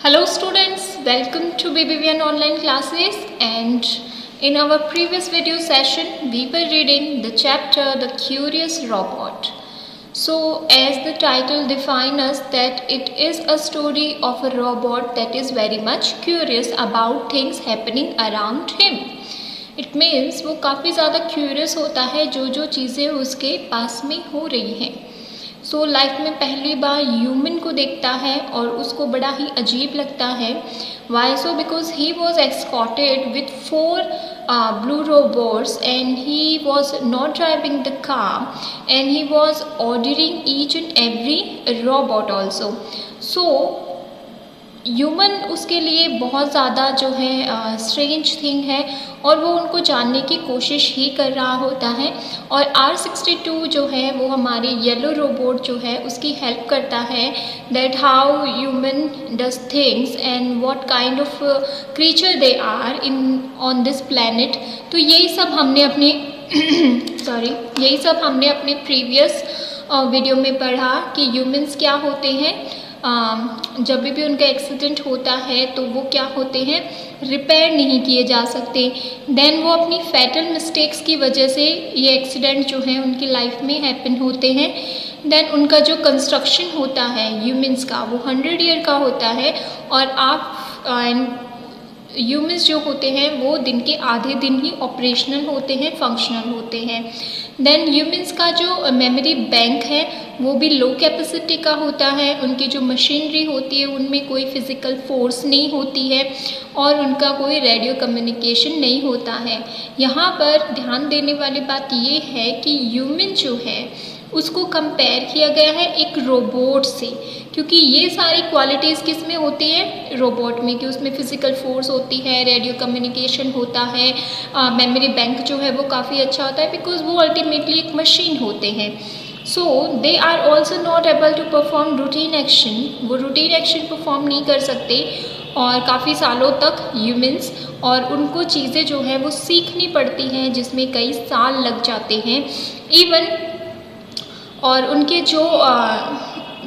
Hello students, welcome to BBVN online classes, and in our previous video session we were reading the chapter The Curious Robot. So as the title defines us that it is a story of a robot that is very much curious about things happening around him. It means वो काफ़ी ज़्यादा curious होता है जो चीज़ें उसके पास में हो रही हैं. सो लाइफ में पहली बार ह्यूमन को देखता है और उसको बड़ा ही अजीब लगता है. Why so? Because he was excited with 4 blue robots and he was not driving the car and he was ordering each and every robot also. So human उसके लिए बहुत ज़्यादा जो है स्ट्रेंज थिंग है और वो उनको जानने की कोशिश ही कर रहा होता है. और R62 जो है वो हमारे येलो रोबोट जो है उसकी हेल्प करता है that how human does things and what kind of creature they are in on this planet. तो यही सब हमने अपने यही सब हमने अपने प्रीवियस वीडियो में पढ़ा कि ह्यूमन्स क्या होते हैं. जब भी उनका एक्सीडेंट होता है तो वो क्या होते हैं, रिपेयर नहीं किए जा सकते. देन वो अपनी फैटल मिस्टेक्स की वजह से ये एक्सीडेंट जो है उनकी लाइफ में हैपन होते हैं. देन उनका जो कंस्ट्रक्शन होता है ह्यूमन्स का वो 100 ईयर का होता है और आप ह्यूमन्स जो होते हैं वो दिन के आधे दिन ही ऑपरेशनल होते हैं, फंक्शनल होते हैं. देन ह्यूमन्स का जो मेमोरी बैंक है वो भी लो कैपेसिटी का होता है. उनकी जो मशीनरी होती है उनमें कोई फिज़िकल फोर्स नहीं होती है और उनका कोई रेडियो कम्युनिकेशन नहीं होता है. यहाँ पर ध्यान देने वाली बात ये है कि ह्यूमन जो है उसको कंपेयर किया गया है एक रोबोट से, क्योंकि ये सारी क्वालिटीज़ किस में होती है, रोबोट में, कि उसमें फ़िज़िकल फोर्स होती है, रेडियो कम्युनिकेशन होता है, मेमोरी बैंक जो है वो काफ़ी अच्छा होता है बिकॉज वो अल्टीमेटली एक मशीन होते हैं. So they are also not able to perform routine action. वो रूटीन एक्शन परफॉर्म नहीं कर सकते और काफ़ी सालों तक ह्यूमन्स और उनको चीज़ें जो है वो सीखनी पड़ती हैं जिसमें कई साल लग जाते हैं इवन. और उनके जो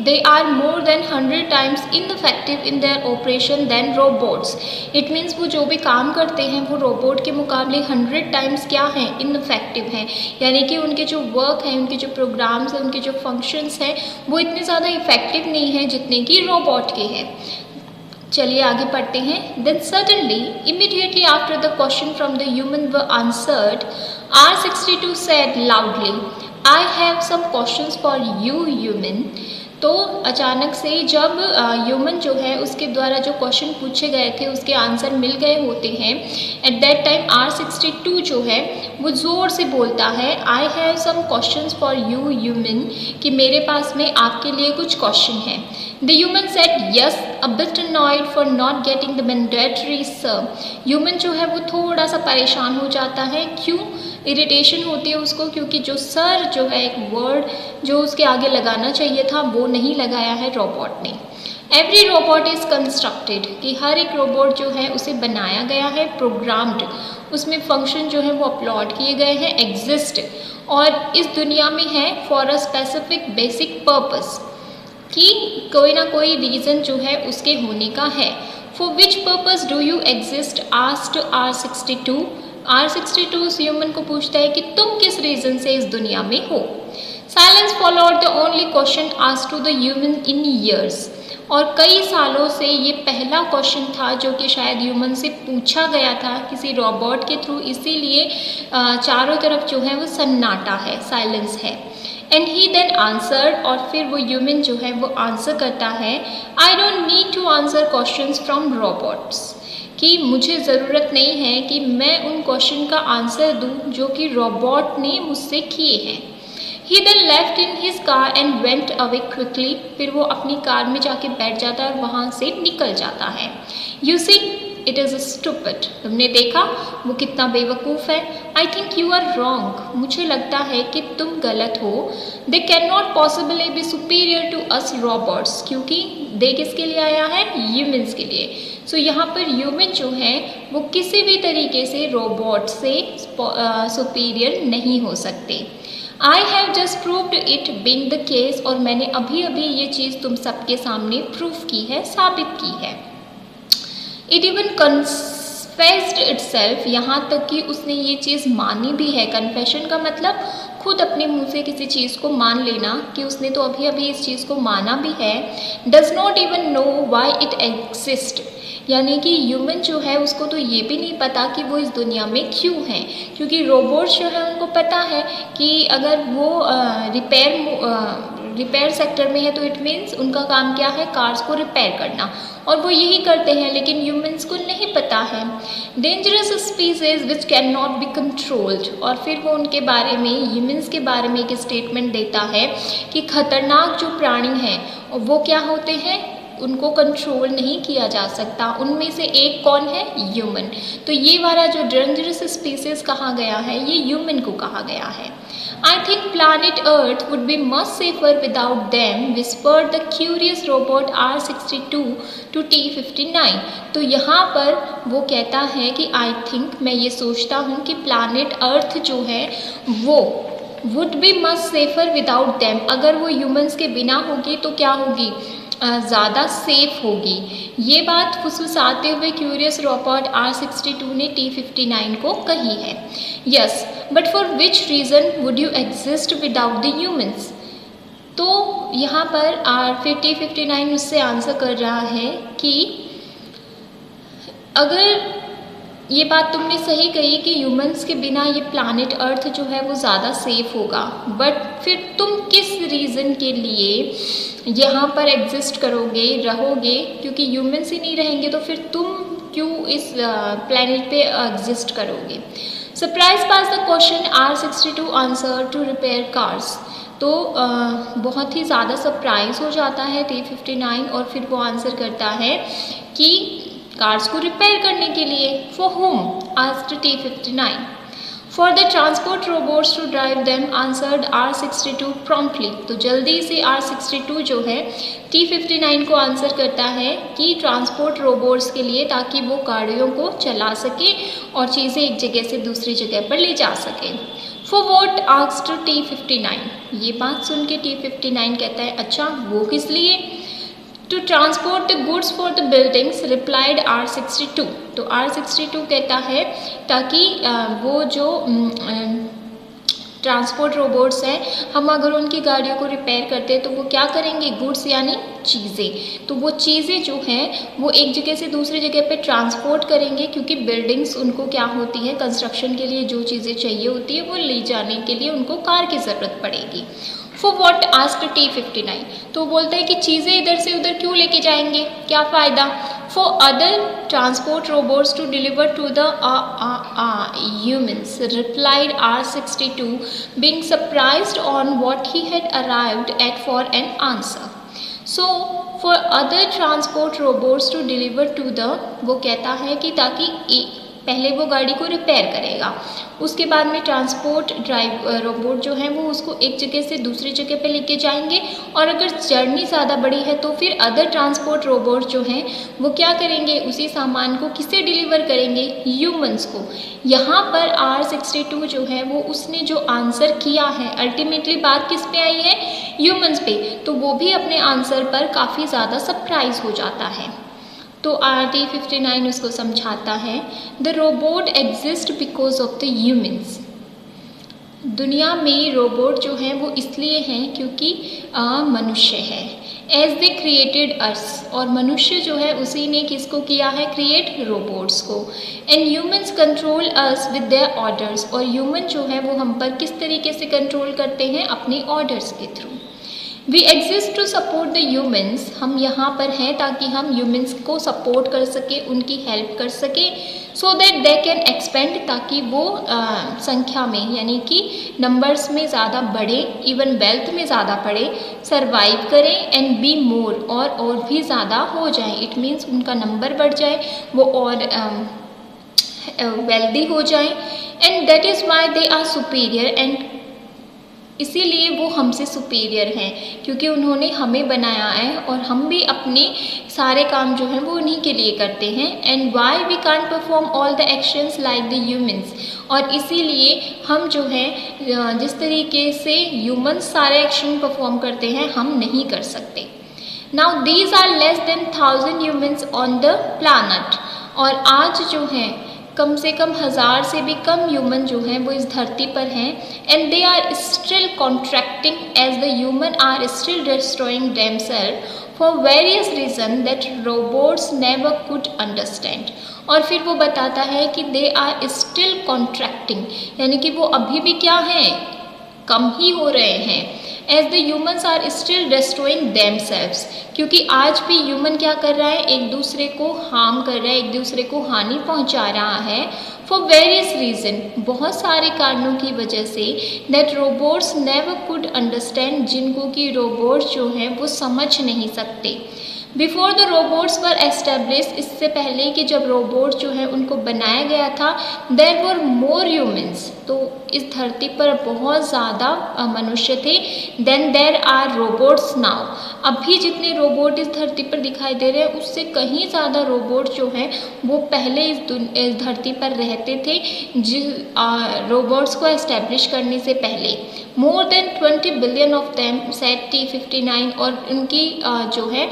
they are more than 100 times ineffective in their operation than robots. It means वो जो भी काम करते हैं वो रोबोट के मुकाबले 100 टाइम्स क्या हैं, इनफेक्टिव हैं. यानी कि उनके जो वर्क हैं, उनके जो प्रोग्राम्स हैं, उनके जो फंक्शंस हैं वो इतने ज़्यादा इफ़ेक्टिव नहीं हैं जितने कि रोबोट के हैं. चलिए आगे पढ़ते हैं. Then suddenly immediately after the question from the human were answered, R62 said loudly, I have some questions for you human. तो अचानक से जब ह्यूमन जो है उसके द्वारा जो क्वेश्चन पूछे गए थे उसके आंसर मिल गए होते हैं, एट दैट टाइम R62 जो है वो ज़ोर से बोलता है, I have some questions for you human, कि मेरे पास में आपके लिए कुछ क्वेश्चन हैं. The human said yes, a bit annoyed for not getting the mandatory sir. Human जो है वो थोड़ा सा परेशान हो जाता है. क्यों इरिटेशन होती है उसको, क्योंकि जो सर जो है एक वर्ड जो उसके आगे लगाना चाहिए था वो नहीं लगाया है रोबोट ने. एवरी रोबोट इज़ कंस्ट्रक्टेड, कि हर एक रोबोट जो है उसे बनाया गया है, प्रोग्राम्ड, उसमें फंक्शन जो है वो अपलोड किए गए हैं, एग्जिस्ट, और इस दुनिया में है for a specific basic purpose, कि कोई ना कोई रीज़न जो है उसके होने का है. For which purpose do you exist, asked R62. R62 उस ह्यूमन को पूछता है कि तुम किस रीज़न से इस दुनिया में हो. Silence followed the only question asked to the human in years. और कई सालों से ये पहला क्वेश्चन था जो कि शायद ह्यूमन से पूछा गया था किसी रोबोट के थ्रू, इसीलिए चारों तरफ जो है वो सन्नाटा है, साइलेंस है. एंड ही देन आंसर्ड, और फिर वो ह्यूमन जो है वो आंसर करता है, I don't need to answer questions from robots, कि मुझे ज़रूरत नहीं है कि मैं उन क्वेश्चन का आंसर दूं जो कि रोबोट ने मुझसे किए हैं. He then left in his car and went away quickly. फिर वो अपनी कार में जाके बैठ जाता है और वहाँ से निकल जाता है. You see it is stupid. तुमने देखा वो कितना बेवकूफ़ है. I think you are wrong. मुझे लगता है कि तुम गलत हो. They can not possibly be superior to us robots, क्योंकि दे किसके लिए आया है, ह्यूमन्स के लिए. सो यहाँ पर ह्यूमन जो है वो किसी भी तरीके से रोबोट से सुपीरियर नहीं हो सकते. I have just proved it being the case, और मैंने अभी अभी ये चीज़ तुम सबके सामने प्रूफ की है, साबित की है. इट इवन कन्फेस्ड इटसेल्फ, यहाँ तक कि उसने ये चीज़ मानी भी है। कन्फेशन का मतलब खुद अपने मुंह से किसी चीज़ को मान लेना कि उसने तो अभी अभी इस चीज़ को माना भी है। Does not even know why it exist, यानी कि ह्यूमन जो है उसको तो ये भी नहीं पता कि वो इस दुनिया में क्यों है, क्योंकि रोबोट्स जो है उनको पता है कि अगर वो रिपेयर सेक्टर में है तो इट मीन्स उनका काम क्या है, कार्स को रिपेयर करना, और वो यही करते हैं। लेकिन ह्यूमंस को नहीं पता है। Dangerous species which can not be controlled, और फिर वो उनके बारे में, ह्यूमंस के बारे में एक स्टेटमेंट देता है कि खतरनाक जो प्राणी हैं वो क्या होते हैं, उनको कंट्रोल नहीं किया जा सकता। उनमें से एक कौन है, ह्यूमन। तो ये वाला जो डेंजरस स्पीसीज कहा गया है ये ह्यूमन को कहा गया है। I think planet Earth would be much safer without them, whispered the curious robot R62 to T59। तो यहाँ पर वो कहता है कि I think, मैं ये सोचता हूँ कि planet Earth जो है वो would be much safer without them, अगर वो humans के बिना होगी तो क्या होगी, ज़्यादा सेफ होगी। ये बात फुसफुसाते हुए क्यूरियस रोबोट R62 ने T59 को कही है। Yes, but for which reason would you exist without the humans. तो यहाँ पर फिर T59 उससे आंसर कर रहा है कि अगर ये बात तुमने सही कही कि ह्यूमंस के बिना ये प्लानिट अर्थ जो है वो ज़्यादा सेफ होगा, बट फिर तुम किस रीज़न के लिए यहाँ पर एग्जिस्ट करोगे, रहोगे, क्योंकि ह्यूमंस ही नहीं रहेंगे तो फिर तुम क्यों इस प्लानिट पे एग्जिस्ट करोगे। Surprise pass the question R62 answer to repair cars. तो बहुत ही ज़्यादा सरप्राइज हो जाता है T59 और फिर वो आंसर करता है कि कार्स को रिपेयर करने के लिए। For home, asked T59। For the transport robots to drive them, answered R62 promptly. तो जल्दी से R62 जो है T59 को आंसर करता है कि ट्रांसपोर्ट रोबोट्स के लिए, ताकि वो गाड़ियों को चला सके और चीज़ें एक जगह से दूसरी जगह पर ले जा सके। For what, asked T59। ये बात सुन के T59 कहता है अच्छा वो किस लिए। To transport the goods for the buildings, replied R62। तो R62 कहता है ताकि वो जो ट्रांसपोर्ट रोबोट्स हैं, हम अगर उनकी गाड़ियों को रिपेयर करते हैं तो वो क्या करेंगे, गुड्स यानी चीज़ें, तो वो चीज़ें जो हैं वो एक जगह से दूसरी जगह पे ट्रांसपोर्ट करेंगे, क्योंकि बिल्डिंग्स उनको क्या होती है, कंस्ट्रक्शन के लिए जो चीज़ें चाहिए होती है वो ले जाने के लिए उनको कार की ज़रूरत पड़ेगी। For what, asked T59। तो बोलता है कि चीज़ें इधर से उधर क्यों लेके जाएंगे, क्या फ़ायदा। For other transport robots to deliver to the humans, replied R62, being surprised on what he had arrived at for an answer। So for other transport robots to deliver to the, वो कहता है कि ताकि पहले वो गाड़ी को repair करेगा, उसके बाद में ट्रांसपोर्ट रोबोट जो है वो उसको एक जगह से दूसरी जगह पे लेके जाएंगे, और अगर जर्नी ज़्यादा बड़ी है तो फिर अदर ट्रांसपोर्ट रोबोट जो हैं वो क्या करेंगे, उसी सामान को किसे डिलीवर करेंगे, ह्यूमंस को। यहाँ पर R62 जो है वो उसने जो आंसर किया है, अल्टीमेटली बात किस पे आई है, ह्यूमंस पे, तो वो भी अपने आंसर पर काफ़ी ज़्यादा सरप्राइज हो जाता है। तो T59 उसको समझाता है the robot exist because of the humans. दुनिया में रोबोट जो हैं वो इसलिए हैं क्योंकि मनुष्य है। एज दे क्रिएटेड अर्स, और मनुष्य जो है उसी ने किसको किया है, क्रिएट रोबोट्स को। And humans control us with their orders, और ह्यूमन जो है वो हम पर किस तरीके से कंट्रोल करते हैं, अपने ऑर्डर्स के through. We exist to support the humans, हम यहाँ पर हैं ताकि हम ह्यूमंस को सपोर्ट कर सके, उनकी हेल्प कर सके, so that they can expand, ताकि वो संख्या में यानी कि नंबर्स में ज़्यादा बढ़े, इवन वेल्थ में ज़्यादा बढ़े, सर्वाइव करें, एंड बी मोर, और भी ज़्यादा हो जाए। इट मीन्स उनका नंबर बढ़ जाए, वो और वेल्दी हो जाए। And that is why they are superior, and इसीलिए वो हमसे सुपीरियर हैं, क्योंकि उन्होंने हमें बनाया है और हम भी अपने सारे काम जो हैं वो उन्हीं के लिए करते हैं। And why we can't perform all the actions like the humans, और इसीलिए हम जो है जिस तरीके से ह्यूमंस सारे एक्शन परफॉर्म करते हैं हम नहीं कर सकते। Now these are less than 1000 humans on the planet, और आज जो है कम से कम 1000 से भी कम ह्यूमन जो हैं वो इस धरती पर हैं, and they are still contracting as the human are still destroying themself for various reason that robots never could understand. और फिर वो बताता है कि दे आर स्टिल कॉन्ट्रैक्टिंग, यानी कि वो अभी भी क्या हैं, कम ही हो रहे हैं, as the humans are still destroying themselves, क्योंकि आज भी ह्यूमन क्या कर रहा है, एक दूसरे को हार्म कर रहा है, एक दूसरे को हानि पहुंचा रहा है, फॉर वेरियस रीजन, बहुत सारे कारणों की वजह से, that robots never could understand, जिनको कि रोबोट्स जो हैं वो समझ नहीं सकते। Before the robots were establish, इससे पहले कि जब रोबोट्स जो है उनको बनाया गया था, देर वर मोर ह्यूमन्स, तो इस धरती पर बहुत ज़्यादा मनुष्य थे, then there are robots now, अभी जितने रोबोट इस धरती पर दिखाई दे रहे हैं उससे कहीं ज़्यादा रोबोट जो हैं वो पहले इस धरती पर रहते थे, रोबोट्स को एस्टेब्लिश करने से पहले। More than 20 billion of them set T59, और उनकी जो है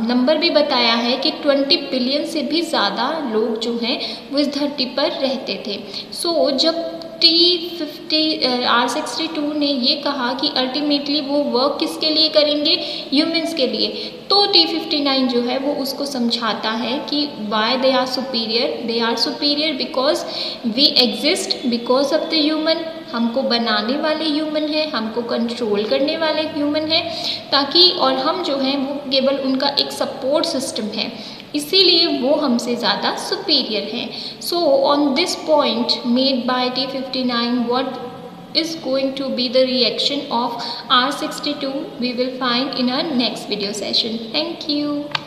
नंबर भी बताया है कि 20 बिलियन से भी ज़्यादा लोग जो हैं वो इस धरती पर रहते थे। सो जब R62 ने ये कहा कि अल्टीमेटली वो वर्क किसके लिए करेंगे, ह्यूमंस के लिए, तो T59 जो है वो उसको समझाता है कि why they are superior because we exist because of the human, हमको बनाने वाले ह्यूमन हैं, हमको कंट्रोल करने वाले ह्यूमन हैं, ताकि और हम जो हैं वो केवल उनका एक सपोर्ट सिस्टम है, इसीलिए वो हमसे ज़्यादा सुपीरियर हैं। So on this point made by T59, what is going to be the reaction of R62 we will find in our next video session. Thank you.